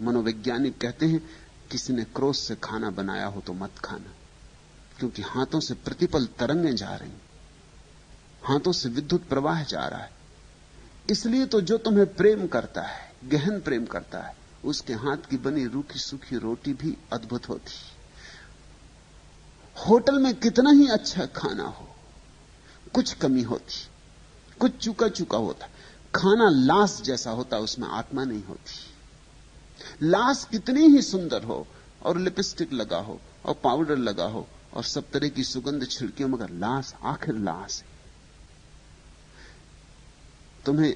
मनोवैज्ञानिक कहते हैं किसी ने क्रोध से खाना बनाया हो तो मत खाना, क्योंकि हाथों से प्रतिपल तरंगें जा रही, हाथों से विद्युत प्रवाह जा रहा है। इसलिए तो जो तुम्हें प्रेम करता है, गहन प्रेम करता है, उसके हाथ की बनी रूखी सूखी रोटी भी अद्भुत होती। होटल में कितना ही अच्छा खाना हो, कुछ कमी होती, कुछ चूका चूका होता। खाना लाश जैसा होता, उसमें आत्मा नहीं होती। लाश कितनी ही सुंदर हो और लिपस्टिक लगा हो और पाउडर लगा हो और सब तरह की सुगंध छिड़की हो, मगर लाश आखिर लाश है। तुम्हें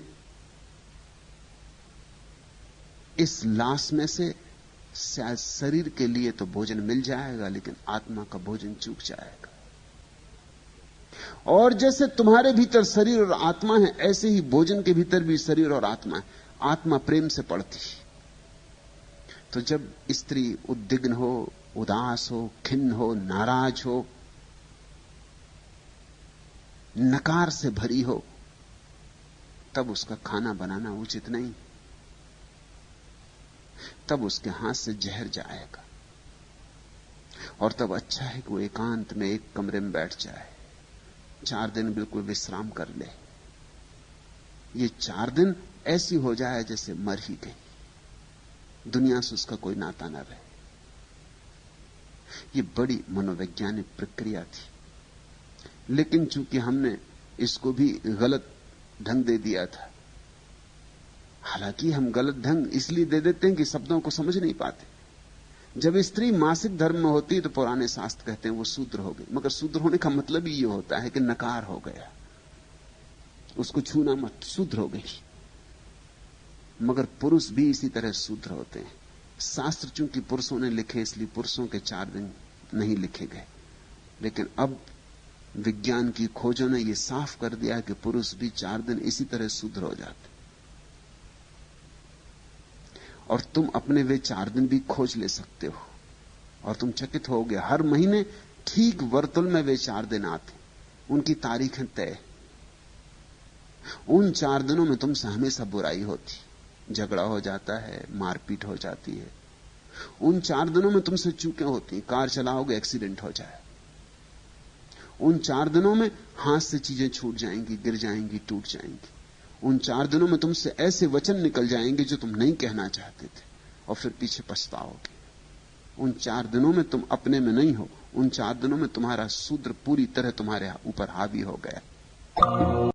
इस लाश में से शायद शरीर के लिए तो भोजन मिल जाएगा, लेकिन आत्मा का भोजन चूक जाएगा। और जैसे तुम्हारे भीतर शरीर और आत्मा है, ऐसे ही भोजन के भीतर भी शरीर और आत्मा है। आत्मा प्रेम से पड़ती। तो जब स्त्री उद्विग्न हो, उदास हो, खिन्न हो, नाराज हो, नकार से भरी हो, तब उसका खाना बनाना उचित नहीं। तब उसके हाथ से जहर जाएगा। और तब अच्छा है कि वो एकांत में एक कमरे में बैठ जाए, 4 दिन बिल्कुल विश्राम कर ले। ये 4 दिन ऐसी हो जाए जैसे मर ही गई, दुनिया से उसका कोई नाता ना रहे। ये बड़ी मनोवैज्ञानिक प्रक्रिया थी, लेकिन चूंकि हमने इसको भी गलत ढंग दे दिया था। हालांकि हम गलत ढंग इसलिए दे देते हैं कि शब्दों को समझ नहीं पाते। जब स्त्री मासिक धर्म में होती है तो पुराने शास्त्र कहते हैं वो शूद्र हो गई, मगर शूद्र होने का मतलब ही ये होता है कि नकार हो गया, उसको छूना मत, शूद्र हो गई। मगर पुरुष भी इसी तरह शूद्र होते हैं। शास्त्र चूंकि पुरुषों ने लिखे इसलिए पुरुषों के 4 दिन नहीं लिखे गए, लेकिन अब विज्ञान की खोजों ने यह साफ कर दिया कि पुरुष भी 4 दिन इसी तरह शूद्र हो जाते। और तुम अपने वे 4 दिन भी खोज ले सकते हो, और तुम चकित होगे, हर महीने ठीक वर्तुल में वे 4 दिन आते, उनकी तारीखें तय। उन 4 दिनों में तुमसे हमेशा बुराई होती, झगड़ा हो जाता है, मारपीट हो जाती है। उन 4 दिनों में तुमसे चूकें होती, कार चलाओगे एक्सीडेंट हो जाए। उन 4 दिनों में हाथ से चीजें छूट जाएंगी, गिर जाएंगी, टूट जाएंगी। उन 4 दिनों में तुमसे ऐसे वचन निकल जाएंगे जो तुम नहीं कहना चाहते थे, और फिर पीछे पछताओगे। उन 4 दिनों में तुम अपने में नहीं हो, उन 4 दिनों में तुम्हारा शूद्र पूरी तरह तुम्हारे ऊपर हावी हो गया।